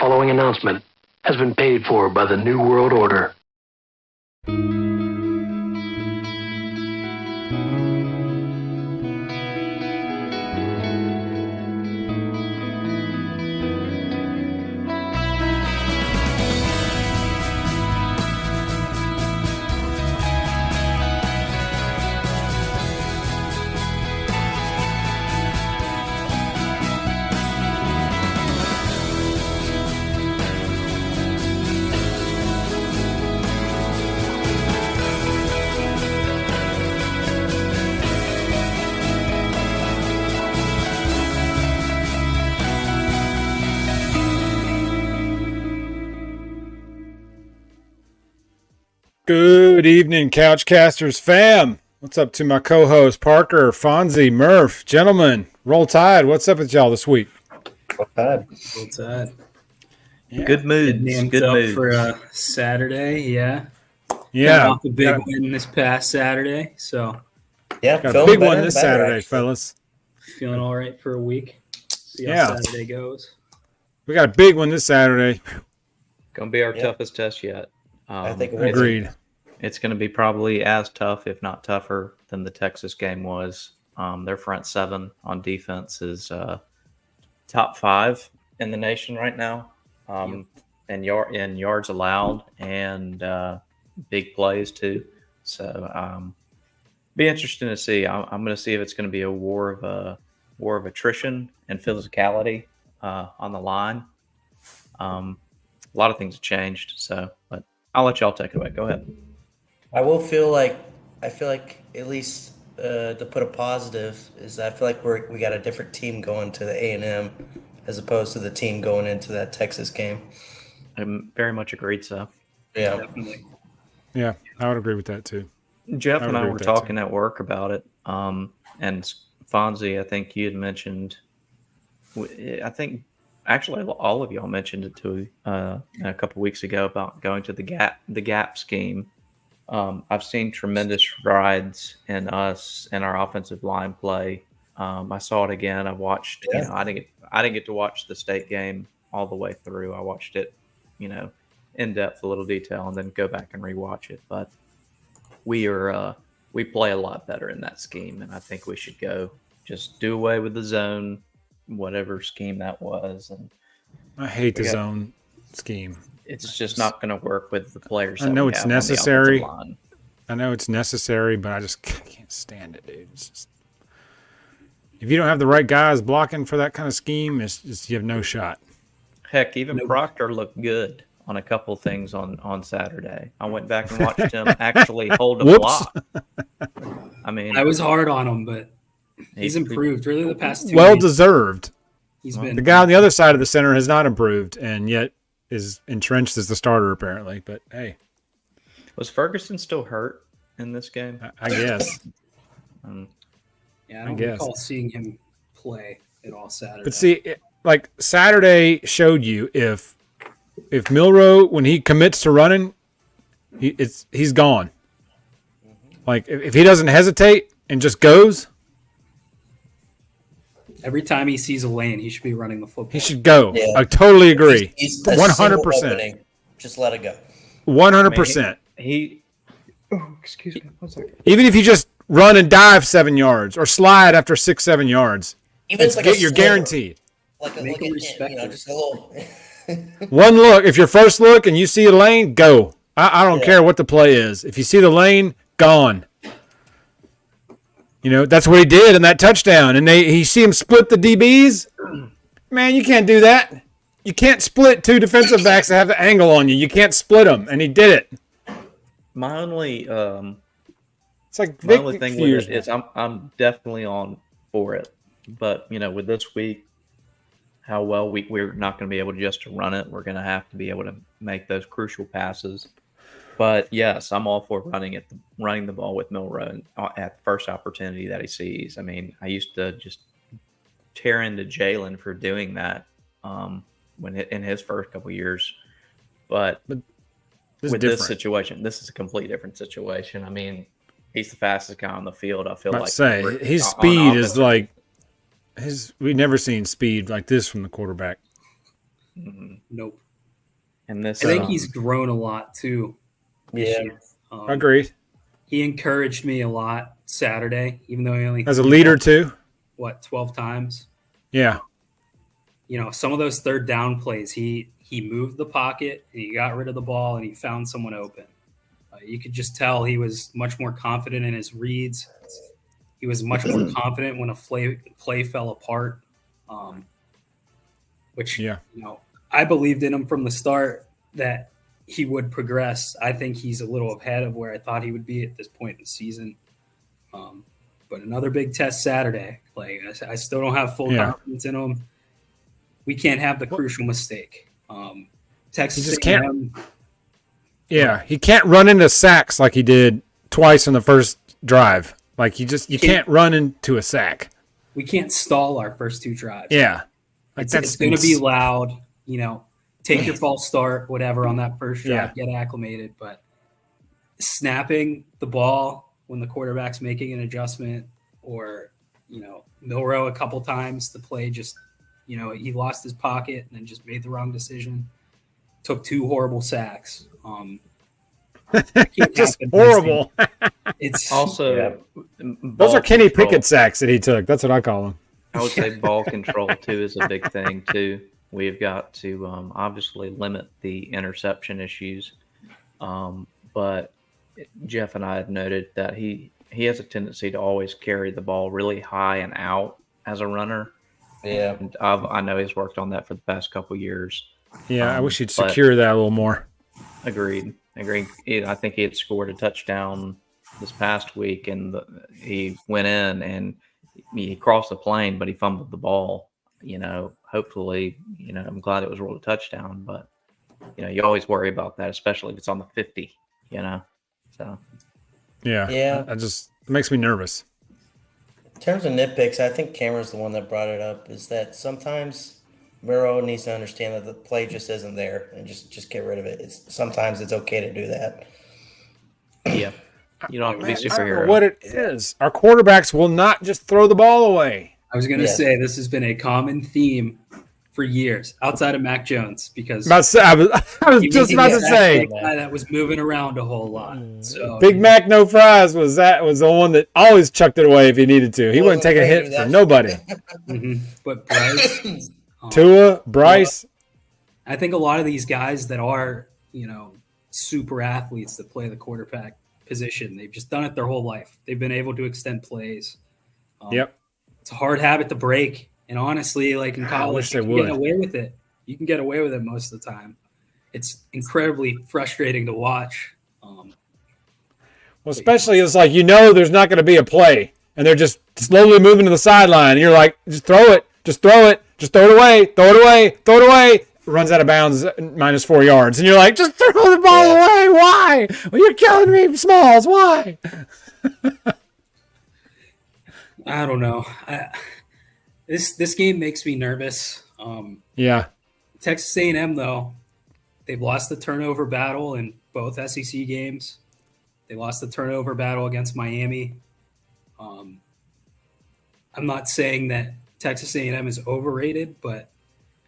following announcement has been paid for by the New World Order. Good evening, Couchcasters fam. What's up to my co-host Parker, Fonzie, Murph, gentlemen? Roll Tide. What's up with y'all this week? Roll Tide. Roll Tide. Yeah. Good moods. Good moods for Saturday. Yeah. Yeah. Off a big win this past Saturday. So yeah, got a big one this Saturday, actually. Fellas. Feeling all right for a week. See how Saturday goes. We got a big one this Saturday. Gonna be our toughest test yet. I think agreed. It's going to be probably as tough, if not tougher, than the Texas game was. Their front seven on defense is top 5 in the nation right now, in yards allowed and big plays too. So be interesting to see. I'm going to see if it's going to be a war of attrition and physicality on the line. A lot of things have changed. So, but I'll let y'all take it away. Go ahead. I feel like at least to put a positive is that I feel like we got a different team going to the A&M as opposed to the team going into that Texas game. I very much agreed. So yeah, Definitely. Yeah, I would agree with that too. Jeff and I were talking at work about it. And Fonzie, I think you had mentioned. I think actually all of y'all mentioned it too a couple weeks ago about going to the gap scheme. I've seen tremendous strides in us and our offensive line play. I saw it again. I watched. Yeah. I didn't get to watch the state game all the way through. I watched it, in depth, a little detail, and then go back and rewatch it. But we play a lot better in that scheme, and I think we should just do away with the zone, whatever scheme that was. And I hate the zone scheme. It's just not going to work with the players. I know it's necessary. I know it's necessary, but I just can't stand it, dude. It's just, if you don't have the right guys blocking for that kind of scheme, it's just, you have no shot. Heck, even Proctor looked good on a couple things on Saturday. I went back and watched him actually hold a block. I mean, I was hard on him, but he's improved really the past 2 well weeks. Deserved. He's been The guy on the other side of the center has not improved, and yet is entrenched as the starter apparently. But hey, was Ferguson still hurt in this game? I guess. I don't recall seeing him play at all Saturday. But see, like Saturday showed you if Milroe, when he commits to running, he's gone. Like if he doesn't hesitate and just goes. Every time he sees a lane, he should be running the football. He should go. Yeah. I totally agree. He's 100%. Just let it go. 100%. Excuse me. 1 second. Even if you just run and dive 7 yards or slide after 6-7 yards, Even it's like you're guaranteed. Make him respect it. just a little. One look. If your first look and you see a lane, go. I don't care what the play is. If you see the lane, gone. That's what he did in that touchdown. And he see him split the DBs. Man, you can't do that. You can't split 2 defensive backs that have the angle on you. You can't split them. And he did it. My only it's like my only thing with it is I'm definitely on for it. But, with this week, how well we're not going to be able just to run it. We're going to have to be able to make those crucial passes. But yes, I'm all for running the ball with Milroe at the first opportunity that he sees. I mean, I used to just tear into Jalen for doing that in his first couple of years. But with this situation, this is a completely different situation. I mean, he's the fastest guy on the field. I feel like his speed is like we've never seen speed like this from the quarterback. Nope. And this, I think he's grown a lot too. This Yeah. year. Agreed. He encouraged me a lot Saturday, even though he only As a leader too. 12 times. Yeah. Some of those third down plays, he moved the pocket, and he got rid of the ball, and he found someone open. You could just tell he was much more confident in his reads. He was much more confident when a play fell apart, which I believed in him from the start that he would progress. I think he's a little ahead of where I thought he would be at this point in the season. But another big test Saturday. Like I still don't have full confidence in him. We can't have the crucial mistake. Texas just A&M, can't. Yeah, he can't run into sacks like he did twice in the first drive. Like you can't run into a sack. We can't stall our first two drives. Yeah, it's going to be loud. Take your false start, whatever, on that first drive. Get acclimated, but snapping the ball when the quarterback's making an adjustment, or Milrow a couple times, the play just he lost his pocket and then just made the wrong decision. Took 2 horrible sacks. Just horrible. It's also those are Kenny Pickett sacks that he took. That's what I call them. I would say ball control too is a big thing too. We've got to obviously limit the interception issues, but Jeff and I had noted that he has a tendency to always carry the ball really high and out as a runner. Yeah, and I know he's worked on that for the past couple of years. Yeah, I wish he'd secure that a little more. Agreed. I think he had scored a touchdown this past week, and he went in and he crossed the plane, but he fumbled the ball. Hopefully, I'm glad it was ruled a touchdown, but you always worry about that, especially if it's on the 50. So yeah, it makes me nervous. In terms of nitpicks, I think Cameron's the one that brought it up. Is that sometimes Miro needs to understand that the play just isn't there, and just get rid of it. Sometimes it's okay to do that. Yeah, you don't have to be superhero. I don't know what it is. Our quarterbacks will not just throw the ball away. I was going to say this has been a common theme for years, outside of Mac Jones, because I was just about to say that was moving around a whole lot. So Big Mac no fries was the one that always chucked it away if he needed to. He wouldn't take a hit for nobody. But Bryce, Tua, Bryce, I think a lot of these guys that are super athletes that play the quarterback position, they've just done it their whole life. They've been able to extend plays. Yep. It's a hard habit to break. And honestly, like in college, you can get away with it. You can get away with it most of the time. It's incredibly frustrating to watch. Well, especially it's like there's not going to be a play, and they're just slowly moving to the sideline. And you're like, just throw it, just throw it away, throw it away, throw it away. Runs out of bounds, -4 yards, and you're like, just throw the ball away. Why? Well, you're killing me, Smalls. Why? I don't know. This game makes me nervous. Yeah. Texas A&M, though, they've lost the turnover battle in both SEC games. They lost the turnover battle against Miami. I'm not saying that Texas A&M is overrated, but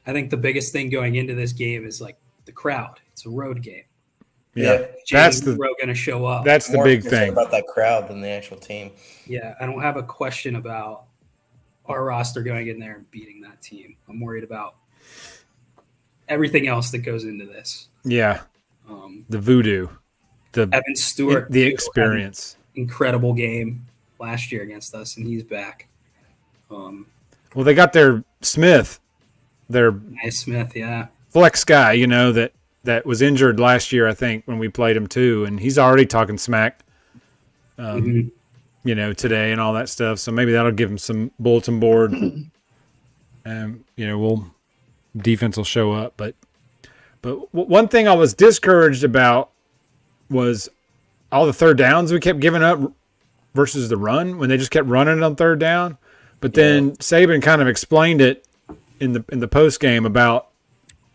I think the biggest thing going into this game is like the crowd. It's a road game. Yeah, that's going to show up. That's the big thing about that crowd than the actual team. Yeah, I don't have a question about our roster going in there and beating that team. I'm worried about everything else that goes into this. Yeah, the voodoo, the Evan Stewart, the experience. Incredible game last year against us, and he's back. Well, they got their Smith, yeah, flex guy. That was injured last year, I think, when we played him too, and he's already talking smack. Today and all that stuff. So maybe that'll give him some bulletin board. Defense will show up. But one thing I was discouraged about was all the third downs we kept giving up versus the run when they just kept running on third down. But then Saban kind of explained it in the post game about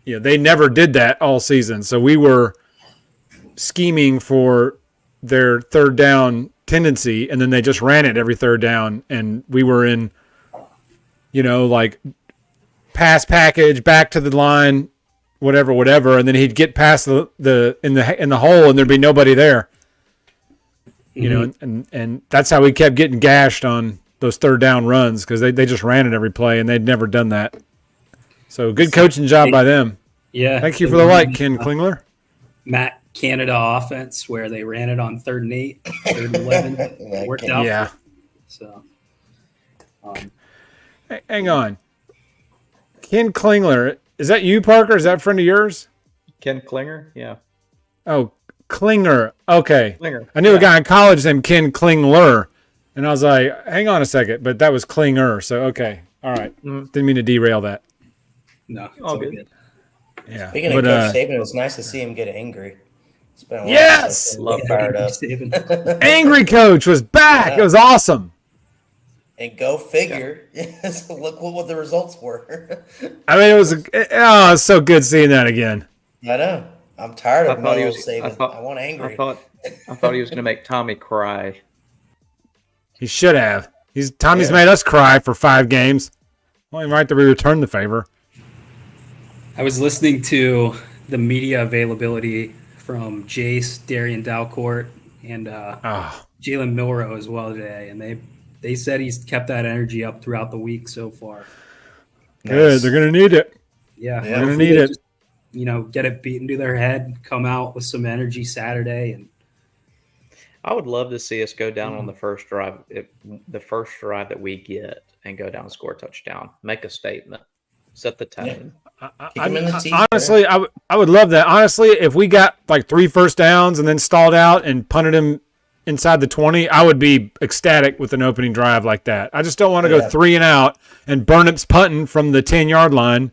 they never did that all season. So we were scheming for their third down tendency, and then they just ran it every third down, and we were in, like pass package, back to the line, whatever, and then he'd get past the in the hole, and there'd be nobody there. You know, and that's how we kept getting gashed on those third down runs because they just ran it every play, and they'd never done that. So good coaching job by them. Yeah. Thank you for the like, Ken Klingler. Matt Canada offense where they ran it on 3rd and 8, 3rd and 11. Worked out. Yeah. So, hang on. Ken Klingler. Is that you, Parker? Is that a friend of yours? Ken Klinger, yeah. Oh, Klinger. Okay. Klinger. I knew a guy in college named Ken Klingler, and I was like, hang on a second, but that was Klinger. So, okay. All right. Didn't mean to derail that. No, it's all good. Yeah. Speaking of Coach Saban, it was nice to see him get angry. It's been a while Yes! since I've been fired up. Angry Coach was back. It was awesome. And go figure. Look what the results were. I mean, it was so good seeing that again. I know. I'm tired of thought he Melo was- Saban. I want angry. I thought he was going to make Tommy cry. He should have. Tommy's made us cry for 5 games. Only right that we return the favor. I was listening to the media availability from Jace, Darian Dalcourt, and Jalen Milroe as well today, and they said he's kept that energy up throughout the week so far. Good. Nice. They're going to need it. Yeah, They're going to need it. Just, get it beaten to their head, come out with some energy Saturday, and I would love to see us go down on the first drive, the first drive that we get, and go down and score a touchdown. Make a statement. Set the tone. Honestly, I would love that. Honestly, if we got like 3 first downs and then stalled out and punted him inside the 20, I would be ecstatic with an opening drive like that. I just don't want to go 3 and out and Burnip's punting from the 10-yard line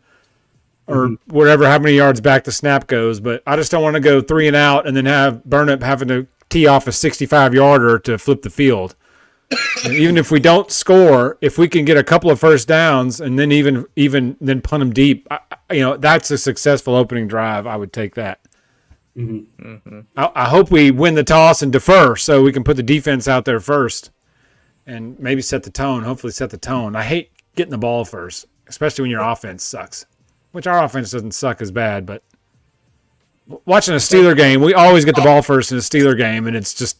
or whatever, how many yards back the snap goes. But I just don't want to go 3 and out and then have Burnip having to tee off a 65-yarder to flip the field. And even if we don't score, if we can get a couple of first downs and then even then punt them deep, that's a successful opening drive. I would take that. I hope we win the toss and defer so we can put the defense out there first and maybe set the tone. Hopefully set the tone. I hate getting the ball first, especially when your offense sucks, which our offense doesn't suck as bad. But watching a Steeler game, we always get the ball first in a Steeler game, and it's just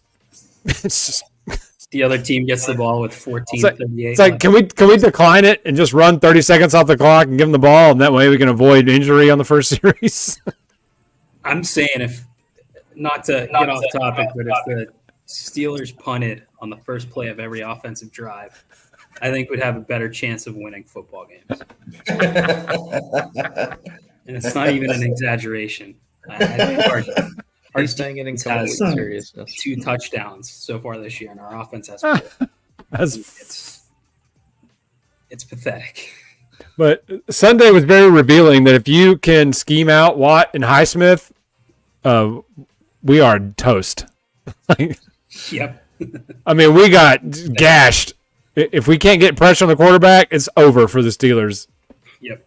the other team gets the ball with 14:38. It's like, can we decline it and just run 30 seconds off the clock and give them the ball, and that way we can avoid injury on the first series? I'm saying if not to get off topic, but if the Steelers punted on the first play of every offensive drive, I think we'd have a better chance of winning football games. And it's not even an exaggeration. He's saying it in complete seriousness. 2 touchdowns so far this year, and our offense has it's pathetic. But Sunday was very revealing that if you can scheme out Watt and Highsmith, we are toast. Yep. I mean, we got gashed. If we can't get pressure on the quarterback, it's over for the Steelers. Yep.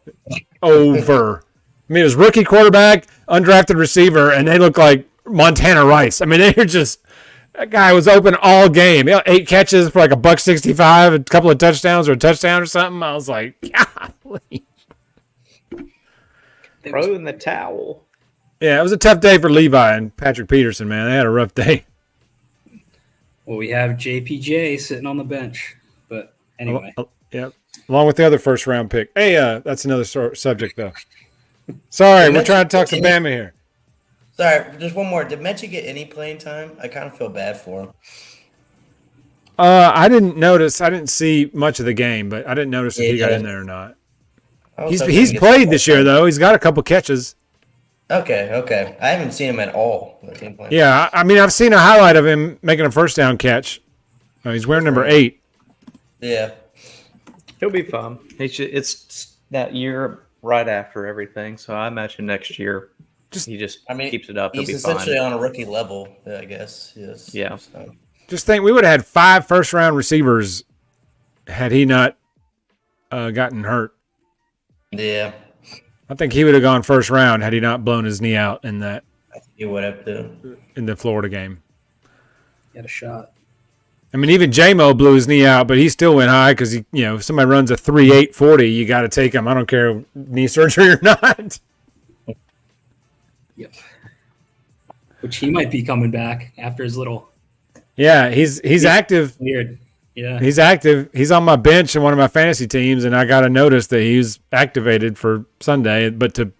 Over. I mean, it was rookie quarterback, undrafted receiver, and they look like Montana Rice. I mean, they were just – that guy was open all game. 8 catches for like $165, a couple of touchdowns or a touchdown or something. I was like, golly. Throw in the towel. Yeah, it was a tough day for Levi and Patrick Peterson, man. They had a rough day. Well, we have JPJ sitting on the bench. But anyway. Yeah, along with the other first-round pick. Hey, that's another subject, though. Sorry, we're trying to talk some Bama here. Sorry, just one more. Did Mechie get any playing time? I kind of feel bad for him. I didn't notice. I didn't see much of the game, but I didn't notice if he got in there or not. He's played this year, though. He's got a couple catches. Okay. I haven't seen him at all. Yeah, I mean, I've seen a highlight of him making a first down catch. He's wearing number 8. Yeah. He'll be fine. It's that year right after everything, so I imagine next year he just keeps it up. He'll be fine. He's essentially on a rookie level, I guess. Yes. Yeah. So. Just think, we would have had 5 first-round receivers had he not gotten hurt. Yeah. I think he would have gone first round had he not blown his knee out in that. I think he would have too. In the Florida game. He had a shot. I mean, even J-Mo blew his knee out, but he still went high because, if somebody runs a 3.8 40, you got to take him. I don't care knee surgery or not. Yep. Which he might be coming back after his little. Yeah, he's active. Weird. Yeah. He's active. He's on my bench in one of my fantasy teams, and I got a notice that he's activated for Sunday, but to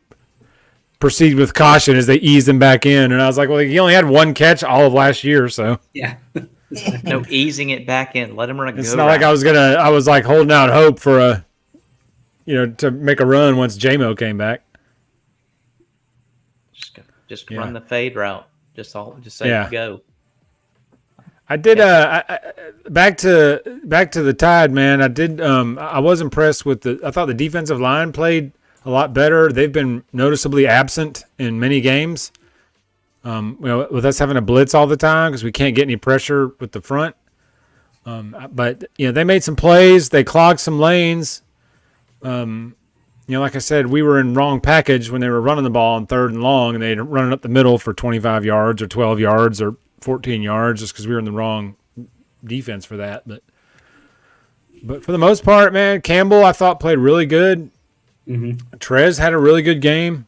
proceed with caution as they ease him back in. And I was like, well, he only had one catch all of last year, so. Yeah. No, easing it back in. Let him run. It's not like I was like holding out hope for to make a run once J-Mo came back. Just run the fade route. Just say go. I did. Back to the Tide, man. I did. I was impressed with I thought the defensive line played a lot better. They've been noticeably absent in many games. With us having a blitz all the time because we can't get any pressure with the front. But they made some plays. They clogged some lanes. Like I said, we were in wrong package when they were running the ball on 3rd and long, and they'd run it up the middle for 25 yards or 12 yards or 14 yards just because we were in the wrong defense for that. But for the most part, man, Campbell I thought played really good. Mm-hmm. Trez had a really good game.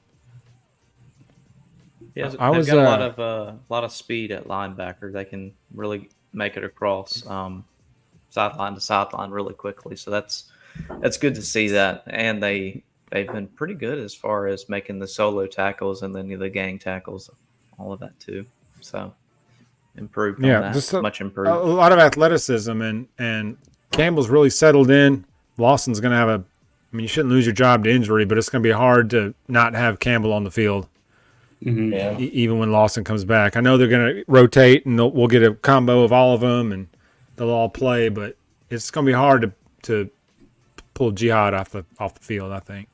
Yeah, they've got a lot of speed at linebacker. They can really make it across sideline to sideline really quickly. So that's good to see that. And they've been pretty good as far as making the solo tackles and then the gang tackles, all of that too. So improved on that. Just much improved. A lot of athleticism and Campbell's really settled in. Lawson's going to have you shouldn't lose your job to injury, but it's going to be hard to not have Campbell on the field. Mm-hmm. Yeah. Even when Lawson comes back. I know they're going to rotate and we'll get a combo of all of them and they'll all play, but it's going to be hard to pull Jihad off the field, I think.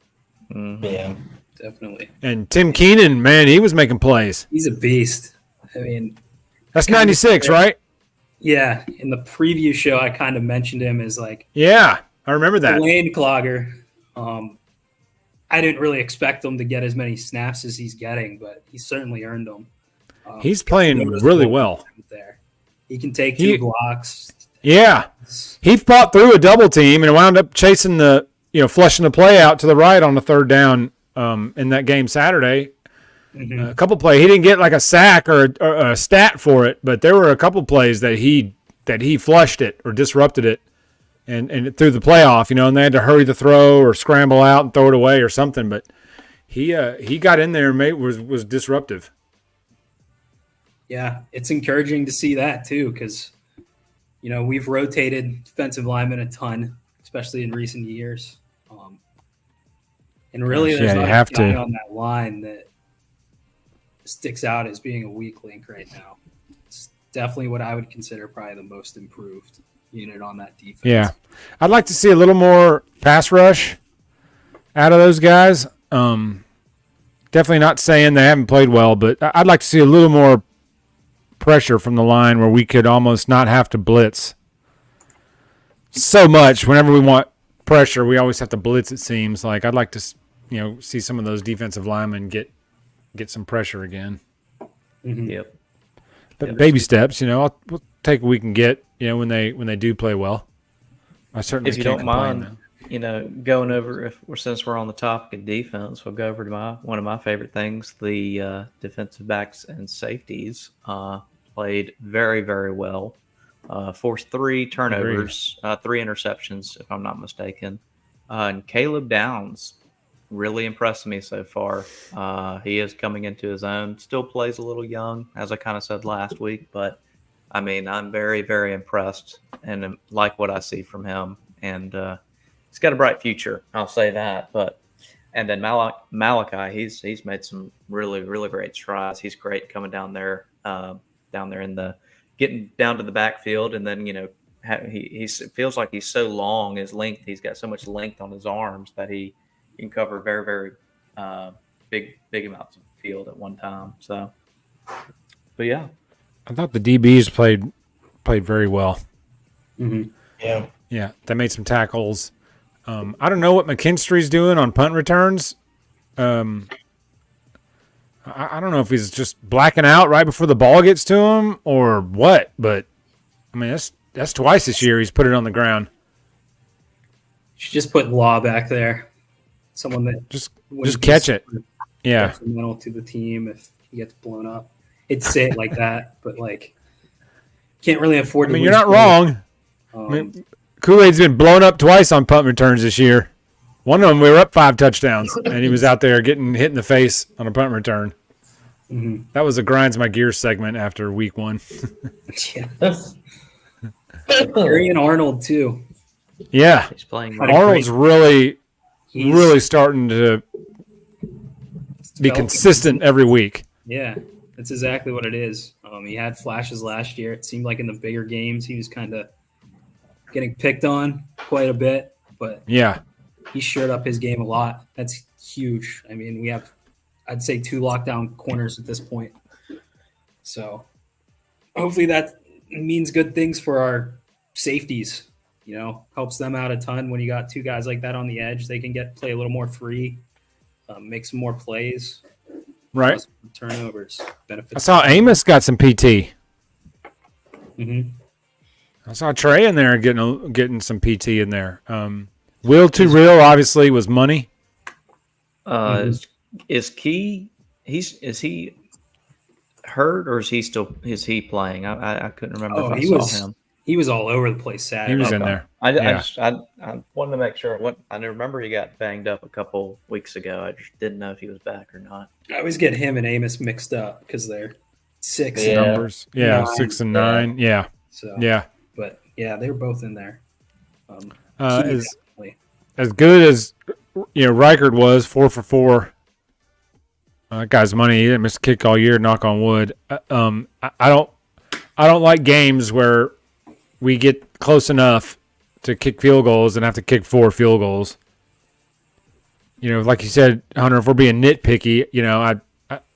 Mm-hmm. Yeah, definitely. And Tim Keenan, man, he was making plays. He's a beast. I mean, that's 96, right? Yeah. In the preview show, I kind of mentioned him as yeah, I remember that. Lane clogger. I didn't really expect him to get as many snaps as he's getting, but he certainly earned them. He's playing really well. There, he can take 2 blocks. Yeah, he fought through a double team and wound up chasing flushing the play out to the right on the 3rd down in that game Saturday. Mm-hmm. A couple plays, he didn't get like a sack or a stat for it, but there were a couple plays that he flushed it or disrupted it. And through the playoff, and they had to hurry the throw or scramble out and throw it away or something. But he got in there and was disruptive. Yeah, it's encouraging to see that too because, we've rotated defensive linemen a ton, especially in recent years. And really, there's not a guy on that line that sticks out as being a weak link right now. It's definitely what I would consider probably the most improved unit on that defense. Yeah. I'd like to see a little more pass rush out of those guys. Definitely not saying they haven't played well, but I'd like to see a little more pressure from the line where we could almost not have to blitz so much. Whenever we want pressure, we always have to blitz, it seems like. I'd like to, see some of those defensive linemen get some pressure again. Mm-hmm. Yep. But baby steps, we'll take what we can get, when they do play well. I certainly if you can't don't complain, mind, going over since we're on the topic of defense, we'll go over to one of my favorite things. The defensive backs and safeties played very, very well. Forced 3 turnovers, 3 interceptions, if I'm not mistaken. And Caleb Downs really impressed me so far. He is coming into his own. Still plays a little young, as I kind of said last week, but I'm very, very impressed and like what I see from him. And he's got a bright future, I'll say that. And then Malachi, he's made some really, really great strides. He's great coming down there in the getting down to the backfield, and then he feels like he's so long. His length, he's got so much length on his arms that he can cover very, very big amounts of field at one time. So, but yeah. I thought the DBs played very well. Mm-hmm. Yeah. Yeah, they made some tackles. I don't know what McKinstry's doing on punt returns. I don't know if he's just blacking out right before the ball gets to him or what, but that's twice this year he's put it on the ground. You should just put Law back there. Someone that just catch it. Yeah. detrimental to the team if he gets blown up. It's say it like that, but like can't really afford I to mean, you're lose not weight. wrong. I mean, Kool-Aid's been blown up twice on punt returns this year. One of them, we were up 5 touchdowns, and he was out there getting hit in the face on a punt return. Mhm. That was a grinds my gears segment after week 1. Gary and Arnold too. Yeah, He's playing Had a well. Arnold's really He's- starting to be developing. consistent every week. Yeah, that's exactly what it is. He had flashes last year. It seemed like in the bigger games he was kind of getting picked on quite a bit, but Yeah, he shored up his game a lot. That's huge. I mean, we have, I'd say, 2 lockdown corners at this point. So hopefully that means good things for our safeties. Helps them out a ton when you got 2 guys like that on the edge. They can play a little more free, make some more plays. right. Less turnovers. I Benefits. saw Amos got some PT. Mhm. I saw Trey in there getting some PT in there. Will Too Real obviously was money. Is Key? Is he hurt or is he playing? I couldn't remember Oh, if I he saw was him. he was all over the place Saturday. He was in Okay. there. I Yeah. wanted to make sure. I remember he got banged up a couple weeks ago. I just didn't know if he was back or not. I always get him and Amos mixed up because they're 6. Yeah. Numbers. Yeah, 9, 6 and 9. Yeah, So yeah. but yeah, they were both in there. Key As definitely. as good as Reichard was 4 for 4. That guy's money. He didn't miss a kick all year. Knock on wood. I don't like games where we get close enough to kick field goals and have to kick 4 field goals. Like you said, Hunter, if we're being nitpicky,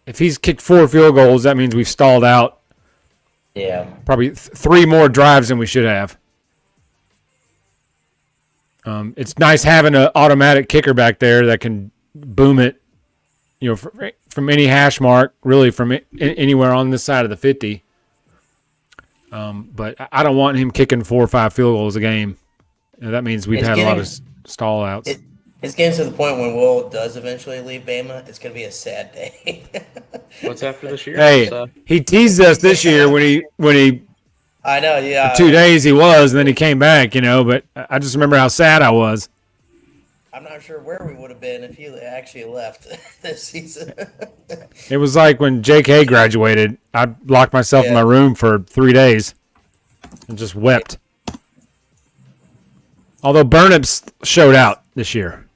if he's kicked 4 field goals, that means we've stalled out Yeah. probably 3 more drives than we should have. It's nice having an automatic kicker back there that can boom it, from any hash mark, really from anywhere on this side of the 50. But I don't want him kicking 4 or 5 field goals a game. That means we've It's had a lot getting- of stall outs. It's getting to the point when Will does eventually leave Bama. It's going to be a sad day. What's after this year? Hey, he teased us this year when he I know, yeah. 2 days he was, and then he came back, but I just remember how sad I was. I'm not sure where we would have been if he actually left this season. It was like when JK graduated. I locked myself in my room for 3 days and just wept. Although Burnham's showed out this year.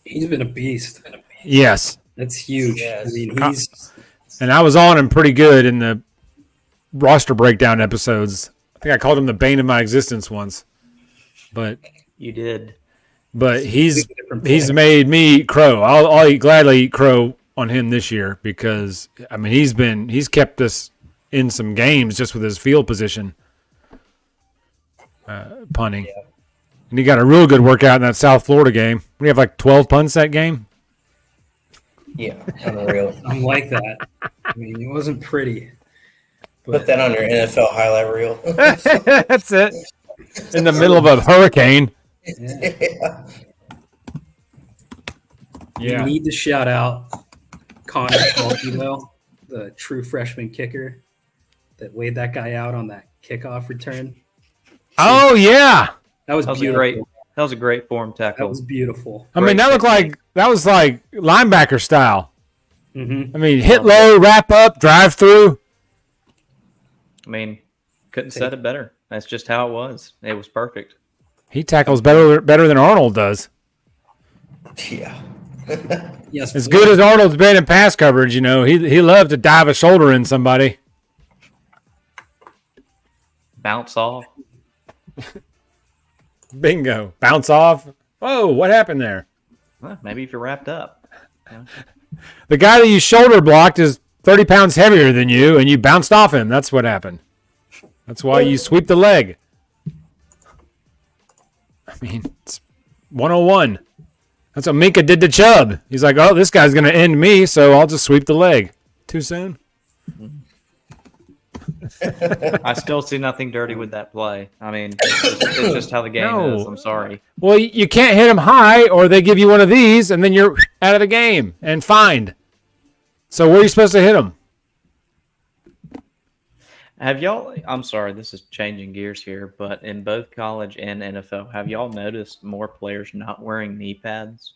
He's been a beast. Yes. That's huge. Yes. I mean, he's And I was on him pretty good in the roster breakdown episodes. I think I called him the bane of my existence once. But You did. he's different made me eat crow. I'll gladly eat crow on him this year because I mean he's kept us in some games just with his field position punting. Yeah. And he got a real good workout in that South Florida game. We have like 12 punts that game. Yeah, unreal. I'm like that. I mean, it wasn't pretty. Put that on your NFL highlight reel. That's it. In the middle of a hurricane. Yeah. Yeah. We need to shout out Connor Schulte, though, the true freshman kicker that weighed that guy out on that kickoff return. Oh yeah. That was That was beautiful. That was a great form That tackle. was beautiful. I mean, that was like linebacker style. Mm-hmm. I mean, hit low, wrap up, drive through. I mean, couldn't said it better. That's just how it was. It was perfect. He tackles better than Arnold does. Yeah. Yes, As good as Arnold's been in pass coverage, he loved to dive a shoulder in somebody. Bounce off. Bingo. Bounce off. Whoa, what happened there? Well, maybe if you're wrapped up. The guy that you shoulder blocked is 30 pounds heavier than you, and you bounced off him. That's what happened. That's why you sweep the leg. I mean, it's 101. That's what Minka did to Chubb. He's like, oh, this guy's going to end me, so I'll just sweep the leg. Too soon? I still see nothing dirty with that play. I mean, it's just how the game No. is. I'm sorry. Well, you can't hit him high, or they give you one of these, and then you're out of the game and fined. So where are you supposed to hit him? Have y'all? I'm sorry, this is changing gears here, but in both college and NFL, have y'all noticed more players not wearing knee pads?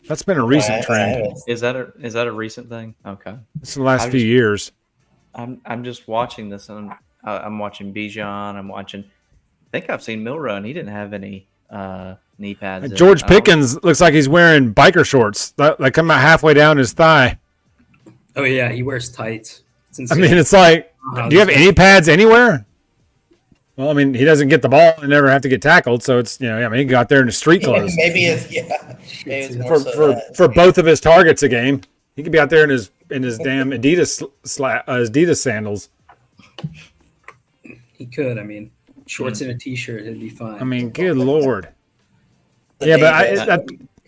That's been a recent trend. Is that a recent thing? Okay, It's the last few years. I'm just watching this, and I'm watching Bijan. I think I've seen Milrow, and he didn't have any knee pads. George Pickens looks like he's wearing biker shorts that come out halfway down his thigh. Oh yeah, he wears tights. It's I insane. mean, it's like, do you have any pads anywhere? Well, I mean, he doesn't get the ball and never have to get tackled, so it's, he can go out there in the street clothes. Maybe it's more for both of his targets a game. He could be out there in his damn Adidas sandals. He could. I mean, shorts and a t-shirt, it'd be fine. I mean, good Lord. Yeah, but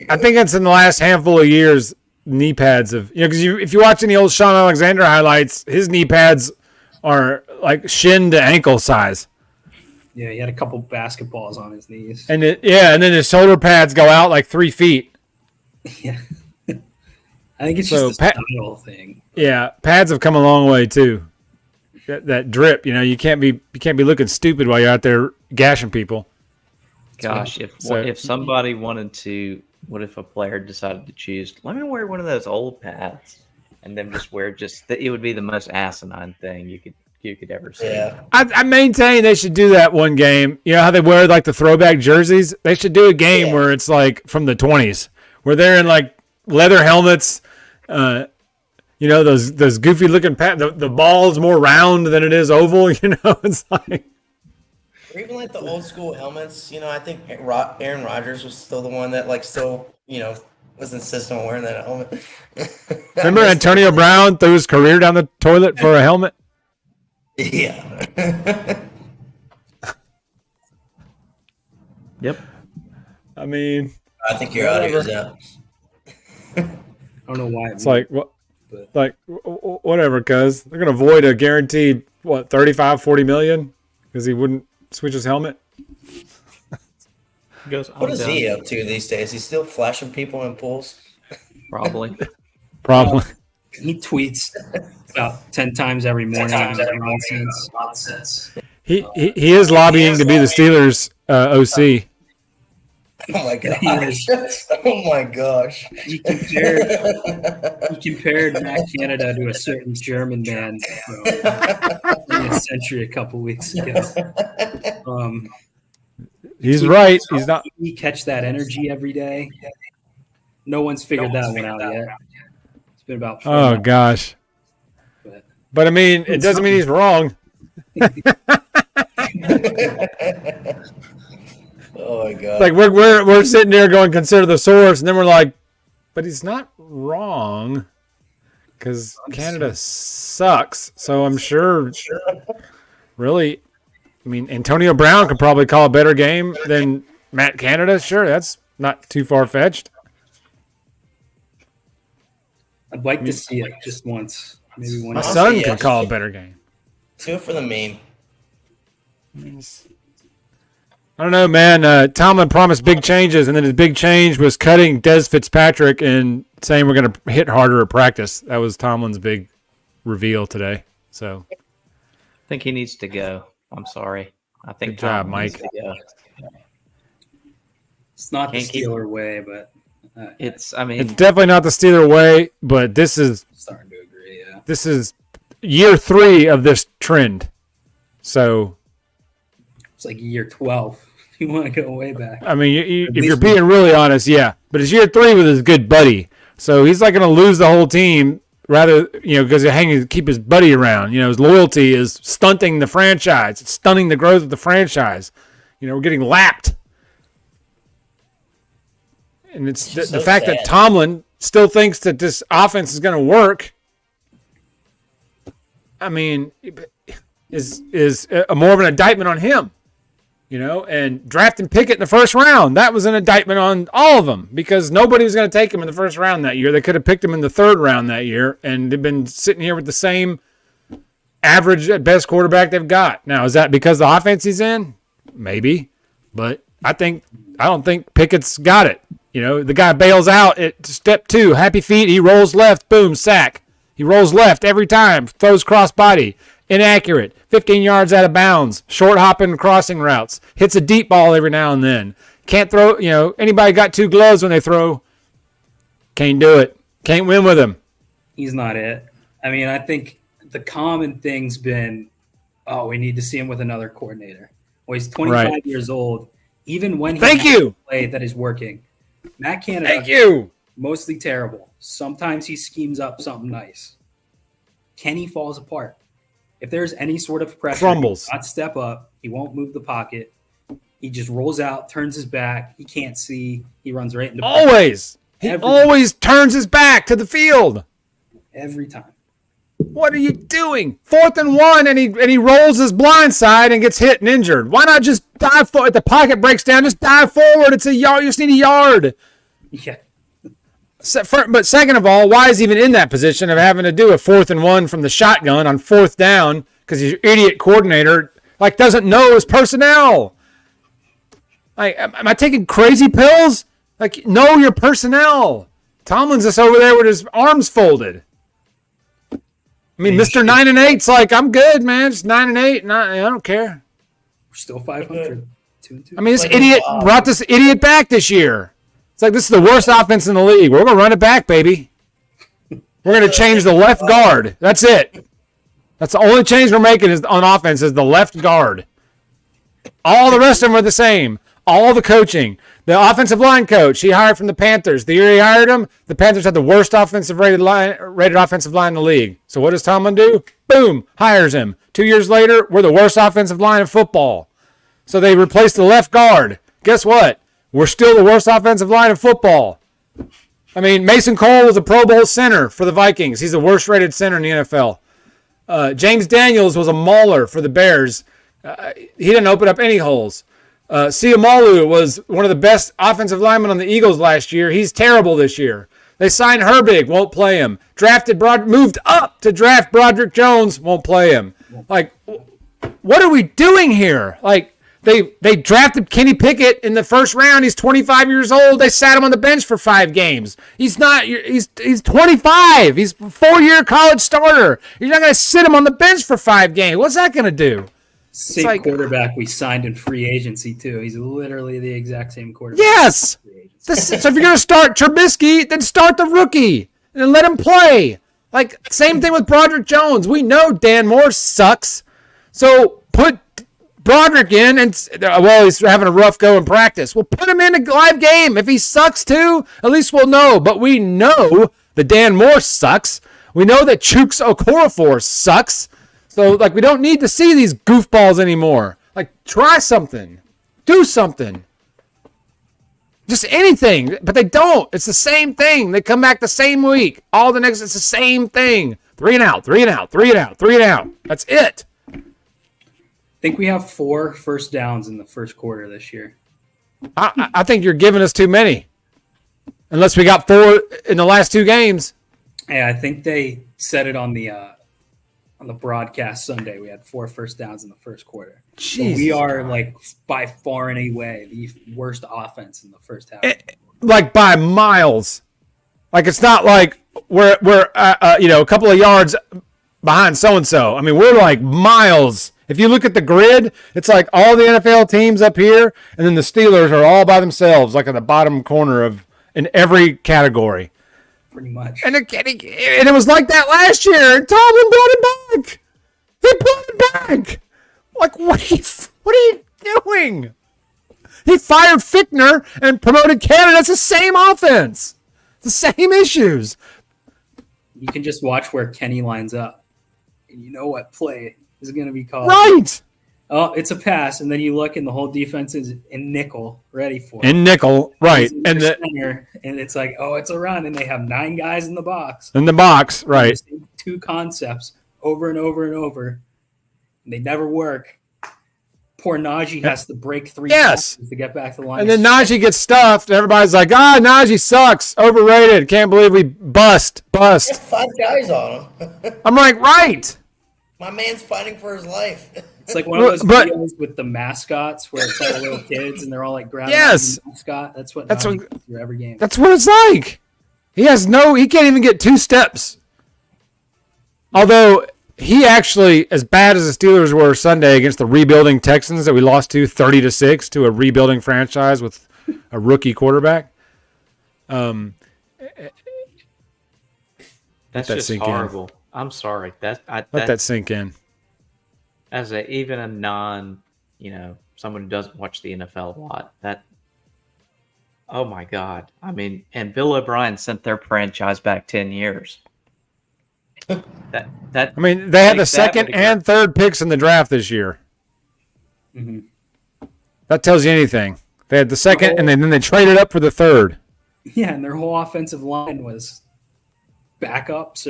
I think it's in the last handful of years, knee pads have, because if you watch any old Sean Alexander highlights, his knee pads are like shin to ankle size. Yeah, he had a couple basketballs on his knees. And and then his shoulder pads go out like 3 feet. Yeah. I think it's just a style thing. Yeah, pads have come a long way too. That drip, you can't be looking stupid while you're out there gashing people. Gosh, if somebody wanted to, what if a player decided to choose, let me wear one of those old pads, and then just wear it would be the most asinine thing you could ever see. Yeah. I maintain they should do that one game. You know how they wear like the throwback jerseys? They should do a game where it's like from the 20s, where they're in like leather helmets. Those goofy looking pads. The ball is more round than it is oval. It's like. Or even like the old school helmets. I think Aaron Rodgers was still the one that was insistent on wearing that helmet. Remember Antonio Brown threw his career down the toilet for a helmet? Yeah. Yep. I mean, I think you're out of here now. I don't know why. It's like what, whatever, cuz they're gonna void a guaranteed 35-40 million because he wouldn't switch his helmet. What is he up to these days? He's still flashing people in pools? Probably. He tweets about 10 times every morning. Nonsense. He is lobbying to be the Steelers OC. Oh my gosh! Oh my gosh! He compared Matt Canada to a certain German man from the century a couple weeks ago. He's right. He's not. He catch that energy every day. No one's figured that one out yet. It's been about. Oh gosh. But I mean, it doesn't mean he's wrong. Oh my god! Like we're sitting there going, consider the source, and then we're like, but he's not wrong because Canada sucks. So I'm sure. Really, I mean, Antonio Brown could probably call a better game than Matt Canada. Sure, that's not too far fetched. I'd like to see it just once, maybe one. My son can call a better game. Do it for the meme. I don't know, man. Tomlin promised big changes, and then his big change was cutting Des Fitzpatrick and saying we're going to hit harder at practice. That was Tomlin's big reveal today. So, I think he needs to go. I'm sorry. I think good job, Tomlin needs Mike. to go. It's not the Steeler way, but it's definitely not the Steeler way. But this is starting to agree. Yeah, this is year 3 of this trend. So. It's like year 12. You want to go way back. I mean, if you're being really honest, yeah. But it's year 3 with his good buddy. So he's like going to lose the whole team rather, because keep his buddy around. His loyalty is stunting the franchise. It's stunning the growth of the franchise. We're getting lapped. And it's the fact that Tomlin still thinks that this offense is going to work. I mean, is more of an indictment on him. And drafting Pickett in the first round, that was an indictment on all of them because nobody was going to take him in the first round that year. They could have picked him in the 3rd round that year, and they've been sitting here with the same average at best quarterback they've got. Now, is that because the offense he's in? Maybe, but I don't think Pickett's got it. The guy bails out at step 2, happy feet. He rolls left, boom, sack. He rolls left every time, throws cross body, inaccurate, 15 yards out of bounds, short hopping crossing routes, hits a deep ball every now and then. Can't throw, anybody got 2 gloves when they throw, can't do it. Can't win with him. He's not it. I mean, I think the common thing's been, we need to see him with another coordinator. Well, he's 25 years old. Even when he has a play that is working. Matt Canada, mostly terrible. Sometimes he schemes up something nice. Kenny falls apart. If there's any sort of pressure, crumbles. He will not step up. He won't move the pocket. He just rolls out, turns his back. He can't see. He runs right into always. He always turns his back to the field. Every time. What are you doing? 4th and 1, and he rolls his blind side and gets hit and injured. Why not just dive forward? If the pocket breaks down, just dive forward. It's a yard. You just need a yard. Yeah. But second of all, why is he even in that position of having to do a 4th and 1 from the shotgun on 4th down? Because your idiot coordinator doesn't know his personnel. Am I taking crazy pills? Know your personnel. Tomlin's just over there with his arms folded. I mean, Mr. 9-8's I'm good, man. Just 9-8. I don't care. We're still 500. 2-2. I mean, this idiot brought this idiot back this year. It's this is the worst offense in the league. We're going to run it back, baby. We're going to change the left guard. That's it. That's the only change we're making on offense is the left guard. All the rest of them are the same. All the coaching. The offensive line coach, he hired from the Panthers. The year he hired him, the Panthers had the worst rated offensive line in the league. So what does Tomlin do? Boom, hires him. 2 years later, we're the worst offensive line in football. So they replaced the left guard. Guess what? We're still the worst offensive line in football. I mean, Mason Cole was a Pro Bowl center for the Vikings. He's the worst rated center in the NFL. James Daniels was a mauler for the Bears. He didn't open up any holes. Siamalu was one of the best offensive linemen on the Eagles last year. He's terrible this year. They signed Herbig, won't play him. Moved up to draft Broderick Jones, won't play him. What are we doing here? They drafted Kenny Pickett in the first round. He's 25 years old. They sat him on the bench for 5 games. He's 25. He's a 4-year college starter. You're not going to sit him on the bench for 5 games. What's that going to do? Same quarterback we signed in free agency, too. He's literally the exact same quarterback. Yes! So if you're going to start Trubisky, then start the rookie and let him play. Same thing with Broderick Jones. We know Dan Moore sucks. So put Broderick in, and he's having a rough go in practice. We'll put him in a live game. If he sucks too, at least we'll know. But we know that Dan Moore sucks. We know that Chuks Okorafor sucks. So, we don't need to see these goofballs anymore. Try something. Do something. Just anything. But they don't. It's the same thing. They come back the same week. It's the same thing. 3 and out, 3 and out, 3 and out, 3 and out. That's it. I think we have 4 first downs in the first quarter this year. I think you're giving us too many. Unless we got 4 in the last 2 games. Yeah, I think they said it on the broadcast Sunday. We had 4 first downs in the first quarter. So we are by far and away the worst offense in the first half. By miles. It's not we're a couple of yards behind so-and-so. I mean, we're miles. If you look at the grid, it's all the NFL teams up here, and then the Steelers are all by themselves, in the bottom corner in every category. Pretty much. And it was like that last year. And Tomlin brought him back. He brought him back. What are you doing? He fired Fichtner and promoted Canada. It's the same offense. The same issues. You can just watch where Kenny lines up. And you know what play is going to be called. Right. Oh, it's a pass. And then you look and the whole defense is in nickel, ready for it. In nickel, right. And center, and it's it's a run. And they have 9 guys in the box. In the box, right. 2 concepts over and over and over. And they never work. Poor Najee has to break 3 times to get back to the line. And then Najee gets stuffed. Everybody's like, Najee sucks. Overrated. Can't believe we bust. He has 5 guys on him. I'm right. My man's fighting for his life. It's like one of those videos with the mascots where it's all little kids and they're all like grabbing the mascot. That's what through every game. That's what it's like. He can't even get 2 steps. Although he actually, as bad as the Steelers were Sunday against the rebuilding Texans that we lost to 30-6 to a rebuilding franchise with a rookie quarterback. That's just horrible. I'm sorry. Let that sink in. As even a non, someone who doesn't watch the NFL a lot, oh my God. I mean, and Bill O'Brien sent their franchise back 10 years. They had the second and third picks in the draft this year. Mm-hmm. That tells you anything. They had the second, and then they traded up for the third. Yeah, and their whole offensive line was backups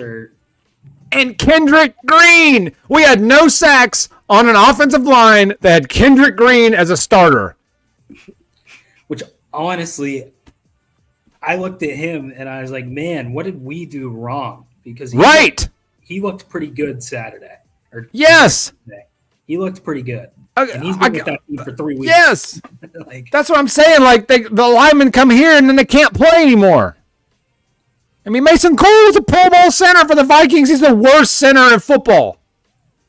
And Kendrick Green! We had no sacks on an offensive line that had Kendrick Green as a starter. Which, honestly, I looked at him and I was like, man, what did we do wrong? Because he looked pretty good Saturday. Yes! He looked pretty good. And he's been with that team for 3 weeks. Yes! That's what I'm saying. Like, the linemen come here and then they can't play anymore. I mean, Mason Cole is a Pro Bowl center for the Vikings. He's the worst center in football.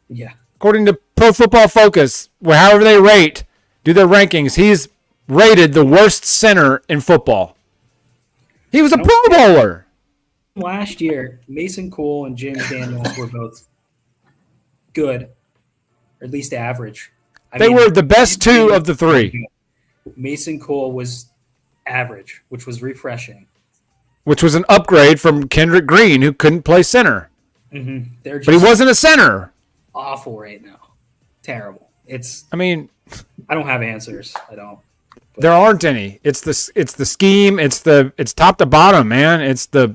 Yeah. According to Pro Football Focus, however they do their rankings, he's rated the worst center in football. He was a Pro Bowler. Last year, Mason Cole and James Daniels were both good, or at least average. They were the best 2 of the 3. Mason Cole was average, which was refreshing. Which was an upgrade from Kendrick Green, who couldn't play center. Mm-hmm. But he wasn't a center. Awful right now. Terrible. I don't have answers. I don't. But there aren't any. It's the scheme. It's top to bottom, man. It's the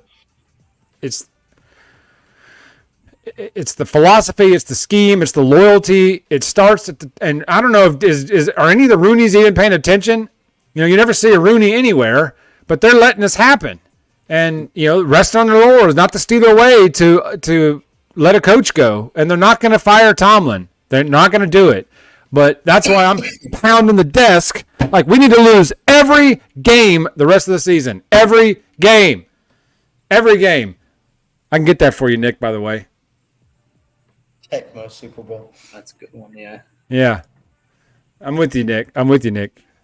philosophy. It's the scheme. It's the loyalty. It starts and I don't know if are any of the Rooneys even paying attention? You never see a Rooney anywhere, but they're letting this happen. And, rest on their laurels, not to steal their way to let a coach go. And they're not going to fire Tomlin. They're not going to do it. But that's why I'm pounding the desk. Like, we need to lose every game the rest of the season. Every game. Every game. I can get that for you, Nick, by the way. Tecmo Super Bowl. That's a good one, yeah. Yeah. I'm with you, Nick.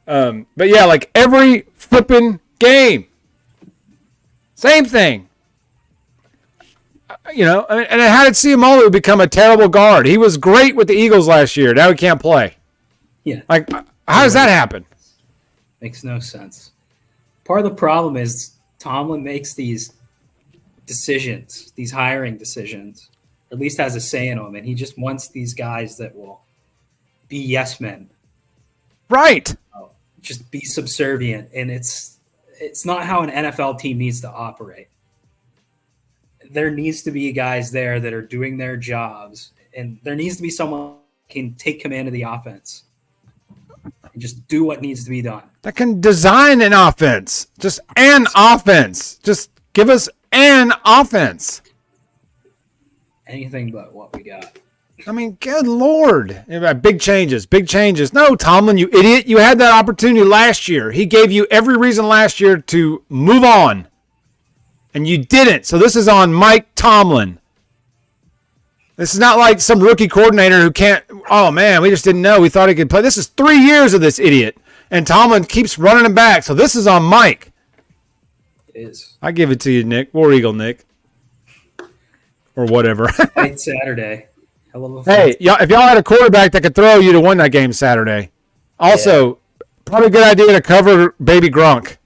But, yeah, like every flipping game. Same thing. And how did Ciamolo become a terrible guard? He was great with the Eagles last year. Now he can't play. Yeah. Like, how does that happen? Makes no sense. Part of the problem is Tomlin makes these decisions, these hiring decisions, or at least has a say in them, and he just wants these guys that will be yes men. Right. Just be subservient, and it's not how an NFL team needs to operate. There needs to be guys there that are doing their jobs, and there needs to be someone who can take command of the offense and just do what needs to be done. That can design an offense. Just an offense. Just give us an offense. Anything but what we got. I mean, good Lord. Big changes. No, Tomlin, you idiot. You had that opportunity last year. He gave you every reason last year to move on. And you didn't. So this is on Mike Tomlin. This is not like some rookie coordinator who can't, oh, man, we just didn't know. We thought he could play. This is 3 years of this idiot. And Tomlin keeps running him back. So this is on Mike. It is. I give it to you, Nick. War Eagle Nick. Or whatever. Fight Saturday. Hey, if y'all had a quarterback that could throw, you'd have won that game Saturday. Also, probably a good idea to cover baby Gronk.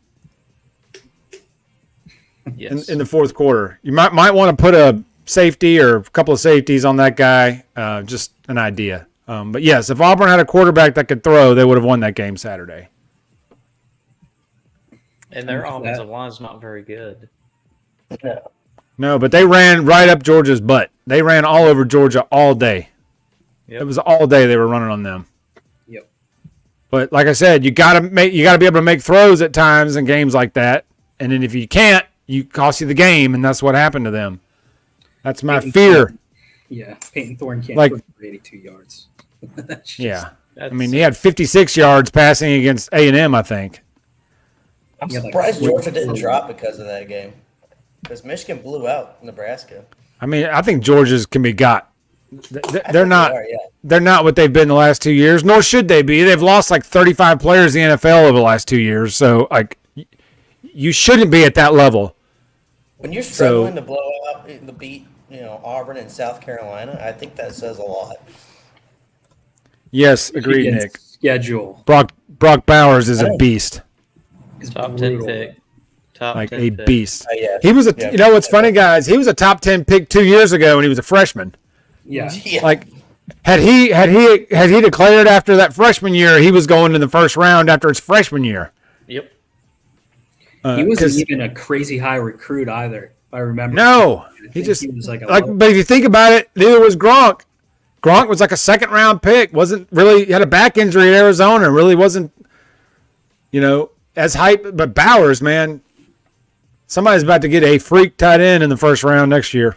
Yes. In the fourth quarter. You might want to put a safety or a couple of safeties on that guy. Just an idea. But yes, if Auburn had a quarterback that could throw, they would have won that game Saturday. And their offensive line is not very good. No, but they ran right up Georgia's butt. They ran all over Georgia all day. Yep. It was all day they were running on them. Yep. But like I said, you gotta be able to make throws at times in games like that. And then if you can't, you cost you the game, and that's what happened to them. That's my fear. Yeah, Peyton Thorne can't put for 82 yards. Yeah. I mean, he had 56 yards passing against A&M, I think. I'm surprised Georgia didn't drop because of that game. Because Michigan blew out Nebraska. I mean, I think Georgia's can be got. They're not. They are, yeah. They're not what they've been the last 2 years, nor should they be. They've lost like 35 players in the NFL over the last 2 years, so like, you shouldn't be at that level. When you're struggling to blow out the beat, Auburn and South Carolina, I think that says a lot. Yes, agreed, Nick. Schedule. Brock Bowers is a beast. It's Top brutal. 10 pick. Top Like 10 a pick. beast. Yeah. He was you know what's funny, guys? He was a top 10 pick 2 years ago when he was a freshman. Yeah. Like, had he declared after that freshman year he was going in the first round after his freshman year? Yep. He wasn't even a crazy high recruit either, if I remember. No, he was like but if you think about it, neither was Gronk. Gronk was like a second round pick. Wasn't really, he had a back injury at Arizona. Really wasn't, as hype. But Bowers, man, somebody's about to get a freak tight end in the first round next year.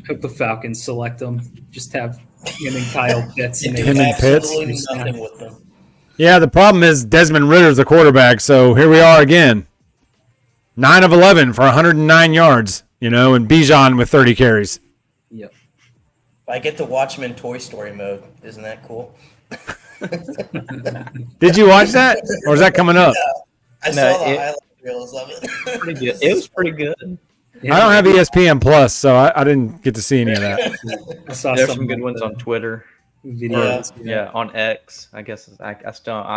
hope the Falcons select him. Just have him and Kyle Pitts. And Him and Pitts? Absolutely nothing with them. Yeah, the problem is Desmond Ritter's the quarterback, so here we are again. 9 of 11 for 109 yards, and Bijan with 30 carries. Yep. I get to watch him in Toy Story mode. Isn't that cool? Did you watch that? Or is that coming up? I saw the highlight reels of it. Pretty good. It was pretty good. I don't have ESPN Plus, so I didn't get to see any of that. I saw There's some good ones on Twitter. videos. Yeah, on X. I guess I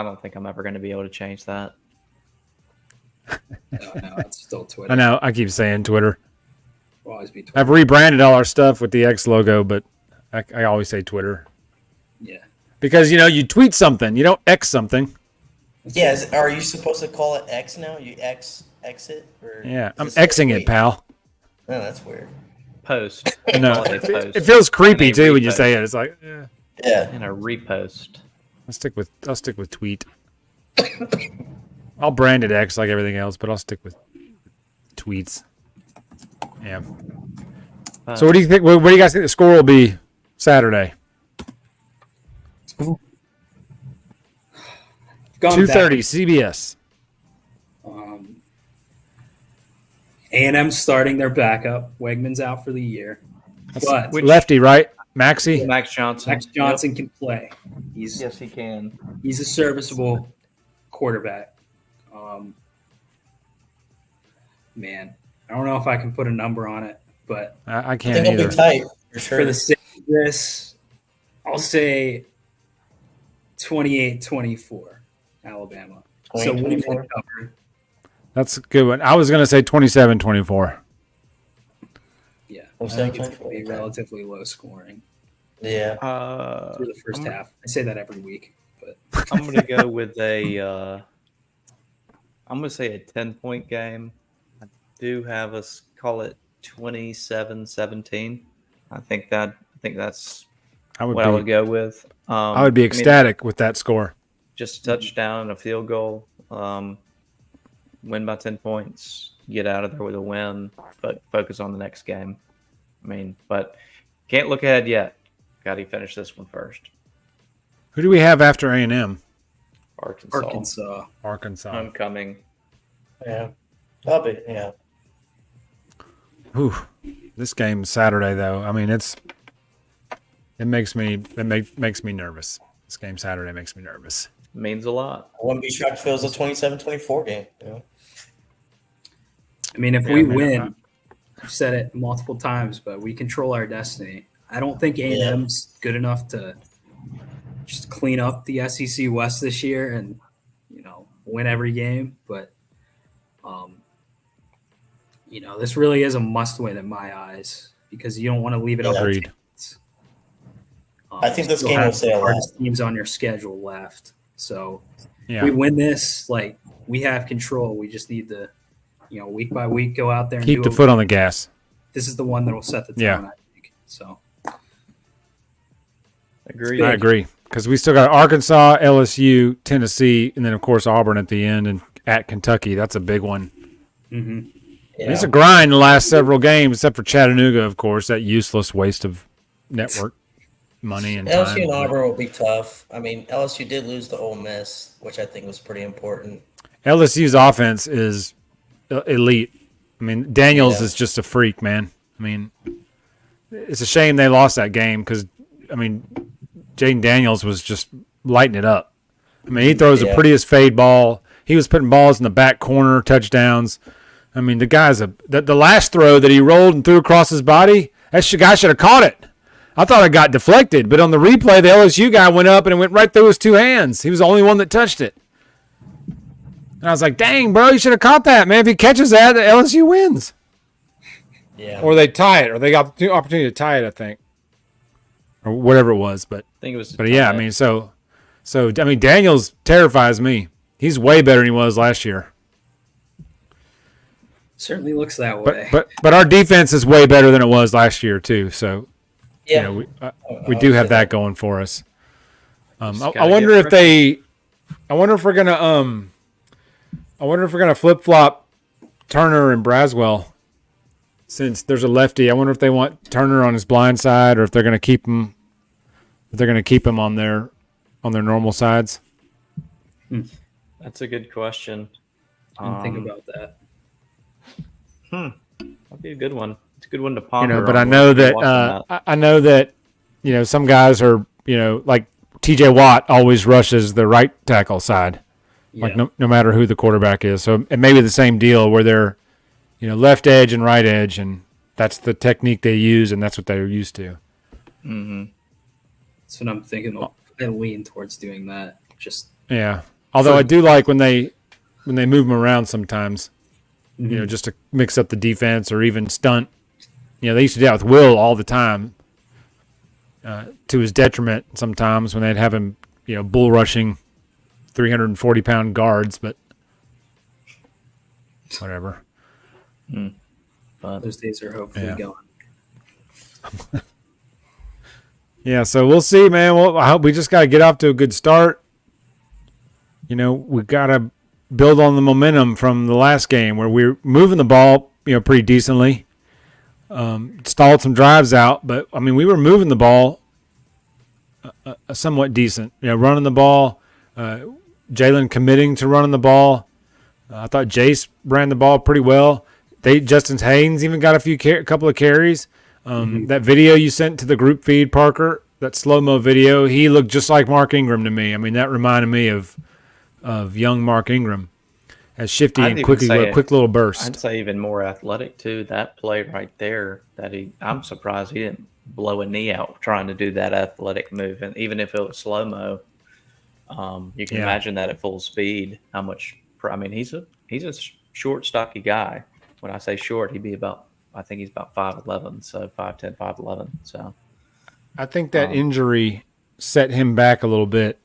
don't think I'm ever going to be able to change that. No, it's still Twitter. I know, I keep saying Twitter. Will always be Twitter. I've rebranded all our stuff with the X logo, but I always say Twitter. Yeah. Because, you tweet something. You don't X something. Yeah, are you supposed to call it X now? You exit? Or Yeah, I'm is it Xing it, pal. No, that's weird. Post. No, Holiday post. it feels creepy, And too, a when you repost. say it. It's like, yeah. Yeah. And a repost. I'll stick with tweet. I'll brand it X like everything else, but I'll stick with tweets. Yeah. So what do you think? What do you guys think the score will be Saturday? Gone 2:30 CBS. A&M starting their backup. Wegman's out for the year. But Lefty, right? Maxie. Max Johnson. Max Johnson can play. He's Yes, he can. He's a serviceable quarterback. Man, I don't know if I can put a number on it, but I I can't think it'll either. be tight for sure. for the sake of this, I'll say 28-24, Alabama. So we 24? win cover. That's a good one. I was going to say 27-24. Yeah, We'll I say think it's going to be 24. relatively low scoring Yeah. through the first half. I say that every week, but I'm going to go with I'm going to say a 10-point game. I do have us call it 27-17. I think that's I would what I would go with. I would be ecstatic with that score. Just a touchdown and a field goal. Win by 10 points. Get out of there with a win, but focus on the next game. But can't look ahead yet. Got to finish this one first. Who do we have after A&M? Arkansas. Homecoming. Yeah. I'll be, yeah. Whew. This game Saturday, though. I mean, it makes me nervous. This game Saturday makes me nervous. Means a lot. I wouldn't be shocked if it was a 27-24 game. I mean, if we win, I've said it multiple times, but we control our destiny. I don't think A&M's good enough to just clean up the SEC West this year and, win every game. But, this really is a must-win in my eyes because you don't want to leave it up. Agreed. I think this still game have will say a lot. hardest teams on your schedule left. So Yeah. if we win this, we have control. We just need to, week by week go out there and Keep do the foot on the gas. This is the one that will set the tone, Yeah. I think. So Agreed. I agree. Because we still got Arkansas, LSU, Tennessee, and then, of course, Auburn at the end and at Kentucky. That's a big one. mhm. It's a grind the last several games, except for Chattanooga, of course, that useless waste of network. money and LSU time. and Auburn will be tough. I mean, LSU did lose to Ole Miss, which I think was pretty important. LSU's offense is elite. I mean, Daniels Yeah. is just a freak, man. I mean, it's a shame they lost that game because, I mean, Jaden Daniels was just lighting it up. I mean, he throws the prettiest fade ball. He was putting balls in the back corner, touchdowns. I mean, the guy's the last throw that he rolled and threw across his body, that guy should have caught it. I thought it got deflected, but on the replay, the LSU guy went up and it went right through his two hands. He was the only one that touched it. And I was like, dang, bro, you should have caught that, man. If he catches that, the LSU wins. Yeah. Or they tie it, or they got the opportunity to tie it, I think. Or whatever it was. But I think it was. But yeah, I mean, so I mean, Daniels terrifies me. He's way better than he was last year. Certainly looks that way. But our defense is way better than it was last year too. So we do have that going for us. I wonder if we're gonna flip flop Turner and Braswell. Since there's a lefty, I wonder if they want Turner on his blind side or if they're gonna keep him. If they're gonna keep him on their normal sides. That's a good question. I didn't think about that. That'd be a good one. It's a good one to ponder. But I know that some guys are like T.J. Watt always rushes the right tackle side, like no matter who the quarterback is. So it may be the same deal where they're left edge and right edge, and that's the technique they use, and that's what they're used to. Mm-hmm. That's what I'm thinking. I lean towards doing that. Just Although I do like when they move them around sometimes, just to mix up the defense or even stunt. They used to do that with Will all the time, to his detriment sometimes when they'd have him, bull rushing 340-pound guards, but whatever. But those days are hopefully gone. Yeah, so we'll see, man. Well, I hope we just got to get off to a good start. We got to build on the momentum from the last game where we're moving the ball, pretty decently. Stalled some drives out, but I mean, we were moving the ball somewhat decent. Running the ball. Jalen committing to running the ball. I thought Jace ran the ball pretty well. Justin Haynes even got a couple of carries. That video you sent to the group feed, Parker, that slow-mo video, he looked just like Mark Ingram to me. I mean, that reminded me of young Mark Ingram, as shifty and quick little burst. I'd say even more athletic too. That play right there, I'm surprised he didn't blow a knee out trying to do that athletic move, and even if it was slow-mo, you can imagine that at full speed. How much? I mean, he's a short, stocky guy. When I say short, I think he's about 5'11", so 5'10", 5'11". So I think that injury set him back a little bit.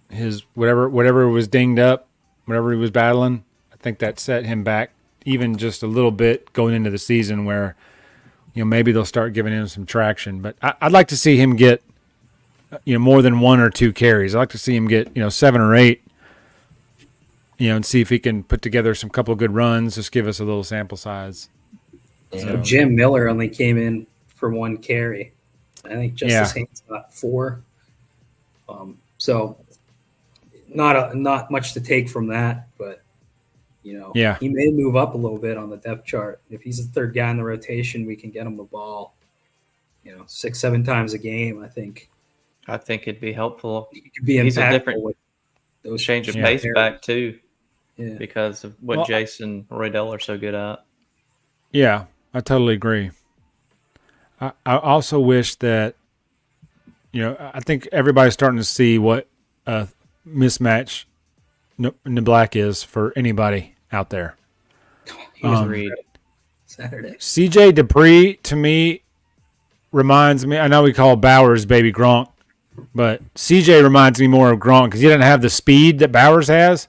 His whatever was dinged up, whatever he was battling, I think that set him back even just a little bit going into the season where, maybe they'll start giving him some traction. But I'd like to see him get, more than 1 or 2 carries. I'd like to see him get, 7 or 8, and see if he can put together some couple of good runs, just give us a little sample size. So Jim Miller only came in for 1 carry. I think Justice Haynes got 4. So not much to take from that, but he may move up a little bit on the depth chart. If he's the third guy in the rotation, we can get him the ball, 6-7 times a game. I think it'd be helpful. He could be impactful with those change of pace back too, because of what Jason Roydell are so good at. Yeah, I totally agree. I also wish that, I think everybody's starting to see what a mismatch Niblack is for anybody out there. Saturday. CJ Dupree, to me, reminds me, I know we call Bowers Baby Gronk, but CJ reminds me more of Gronk because he doesn't have the speed that Bowers has,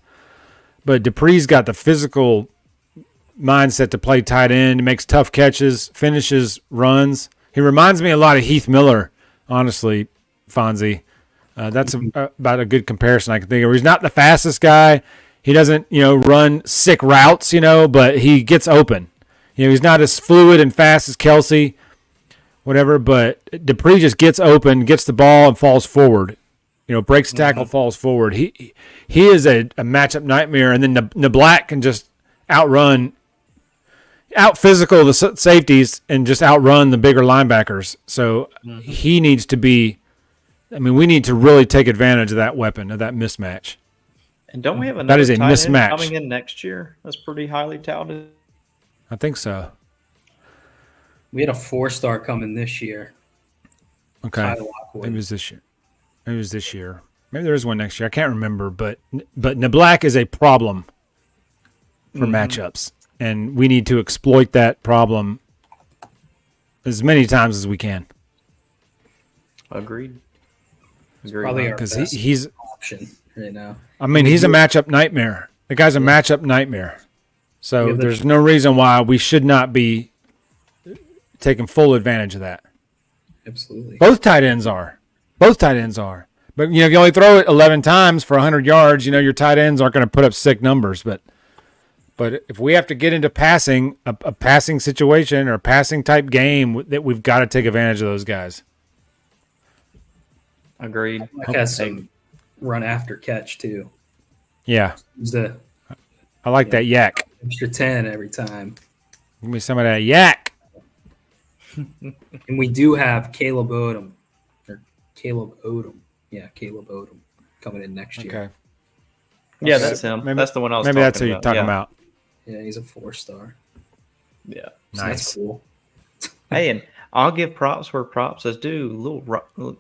but Dupree's got the physical mindset to play tight end, makes tough catches, finishes runs. He reminds me a lot of Heath Miller, honestly, Fonzie. That's about a good comparison I can think of. He's not the fastest guy. He doesn't, run sick routes, but he gets open. He's not as fluid and fast as Kelsey, whatever. But Dupree just gets open, gets the ball, and falls forward. Breaks tackle, falls forward. He is a matchup nightmare. And then the Black can just out physical the safeties and just outrun the bigger linebackers. So he needs to be. I mean, we need to really take advantage of that weapon, of that mismatch. And don't we have another that is a tight end mismatch coming in next year? That's pretty highly touted. I think so. We had a 4-star coming this year. Okay, maybe it was this year. Maybe it was this year. Maybe there is one next year. I can't remember, but Niblack is a problem for matchups, and we need to exploit that problem as many times as we can. Agreed. Probably our because best he's option right now. I mean, he's a matchup nightmare. The guy's a matchup nightmare. So there's no reason why we should not be taking full advantage of that. Absolutely. Both tight ends are. But, if you only throw it 11 times for 100 yards, your tight ends aren't going to put up sick numbers. But if we have to get into passing, a passing situation or a passing type game, that we've got to take advantage of those guys. Agreed. Like has some run after catch, too. Yeah. I like that yak. Extra 10 every time. Give me some of that yak. And we do have Caleb Odom. Yeah, Caleb Odom coming in next year. Okay. Yeah, that's him. That's the one I was maybe talking that's who you're talking about. Yeah, he's a 4-star. Yeah. So Nice. That's cool. Hey, and I'll give props where props is due.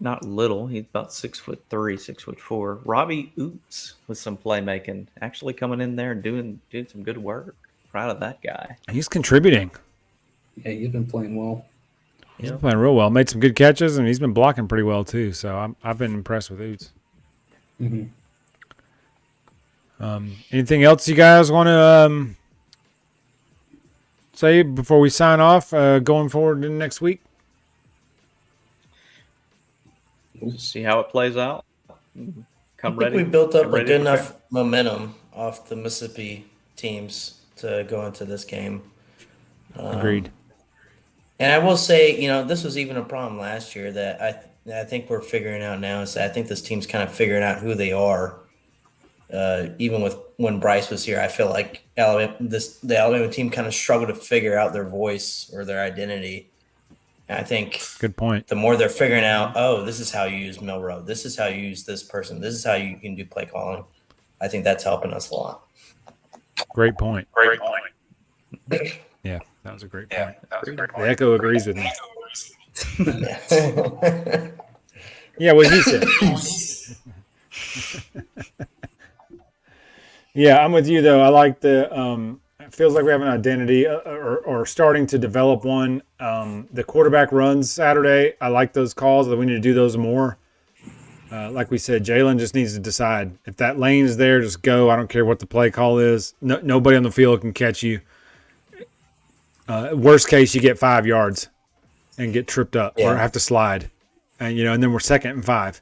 Not little. He's about 6'3", 6'4". Robbie Oots with some playmaking, actually coming in there and doing some good work. Proud of that guy. He's contributing. Yeah, he's been playing well. He's been playing real well. Made some good catches, and he's been blocking pretty well too. So I've been impressed with Oots. Mm-hmm. Anything else you guys want to say before we sign off? Going forward in next week. See how it plays out. I think we built up a good enough momentum off the Mississippi teams to go into this game. Agreed. And I will say, this was even a problem last year that I think we're figuring out now. Is that I think this team's kind of figuring out who they are. Even with when Bryce was here, I feel like the Alabama team kind of struggled to figure out their voice or their identity. And I think good point. The more they're figuring out, this is how you use Milrow. This is how you use this person. This is how you can do play calling. I think that's helping us a lot. Great point. Yeah, that was a great point. The Echo agrees with me. Yeah, what he said. Yeah, I'm with you though. I like the. It feels like we have an identity or starting to develop one. The quarterback runs Saturday. I like those calls. We need to do those more. Like we said, Jalen just needs to decide if that lane is there. Just go. I don't care what the play call is. Nobody on the field can catch you. Worst case, you get 5 yards and get tripped up or have to slide, and then we're 2nd and 5.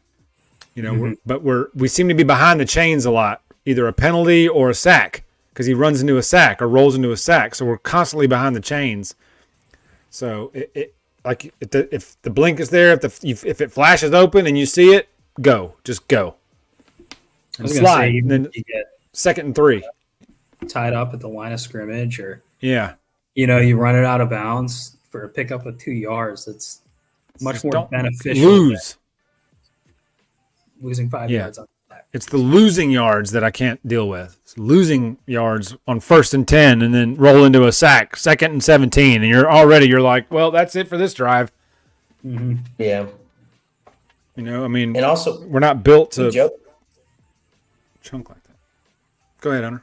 We seem to be behind the chains a lot. Either a penalty or a sack because he runs into a sack or rolls into a sack. So we're constantly behind the chains. So if the blink is there, if it flashes open and you see it, go. Just go. And slide. And then you get 2nd and 3. Tied up at the line of scrimmage or yeah. You run it out of bounds for a pickup of 2 yards. That's much more beneficial. Losing 5 yards on that. It's the losing yards that I can't deal with. It's losing yards on 1st and 10 and then roll into a sack, 2nd and 17. And you're like, well, that's it for this drive. Mm-hmm. Yeah. And also we're not built to chunk like that. Go ahead, Hunter.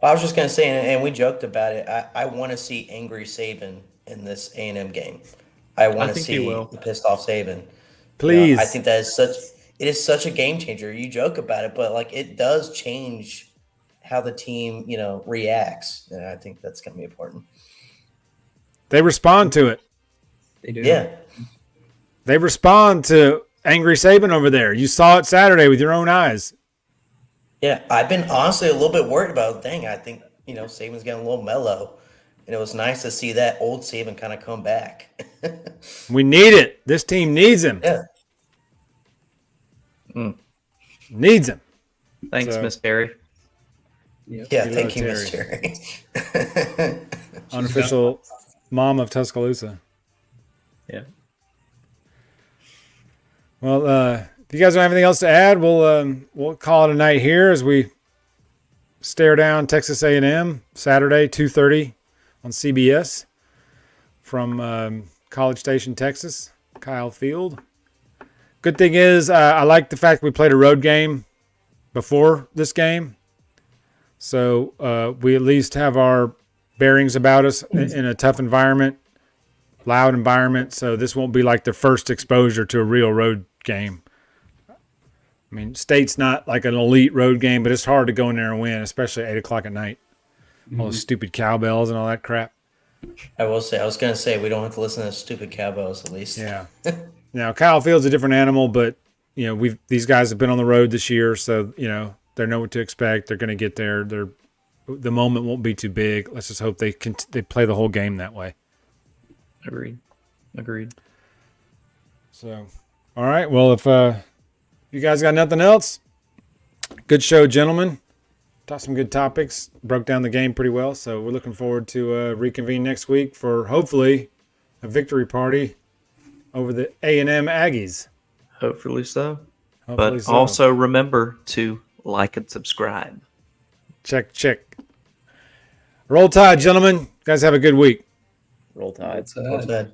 I was just going to say, and we joked about it, I want to see angry Saban in this A&M game. I want to see the pissed off Saban. Please. I think that it is such a game changer. You joke about it, but it does change how the team, reacts. And I think that's going to be important. They respond to it. They do. Yeah. They respond to angry Saban over there. You saw it Saturday with your own eyes. Yeah, I've been honestly a little bit worried about the thing. I think, Saban's getting a little mellow. and it was nice to see that old Saban kind of come back. We need it. This team needs him. Yeah. Needs him. Thanks, So- Miss Terry. Yeah, We thank love you, Miss Terry. Unofficial mom of Tuscaloosa. Yeah. Well, if you guys don't have anything else to add, we'll call it a night here as we stare down Texas A&M Saturday 2:30 on CBS from College Station, Texas, Kyle Field. Good thing is I like the fact we played a road game before this game, so we at least have our bearings about us in a tough environment, loud environment. So this won't be like the first exposure to a real road game. I mean, State's not like an elite road game, but it's hard to go in there and win, especially at 8 o'clock at night. All those stupid cowbells and all that crap. I was going to say, we don't have to listen to stupid cowbells at least. Yeah. Now, Kyle Field's a different animal, but, you know, these guys have been on the road this year, so, you know, they know what to expect. They're going to get there. The moment won't be too big. Let's just hope they play the whole game that way. Agreed. So, all right. Well, if you guys got nothing else, good show, gentlemen. Talked some good topics. Broke down the game pretty well. So we're looking forward to reconvene next week for hopefully a victory party over the A&M Aggies. Hopefully so. Hopefully But so. also remember to like and subscribe. Check. Roll Tide, gentlemen. Guys, have a good week. Roll Tide. It's, Well said.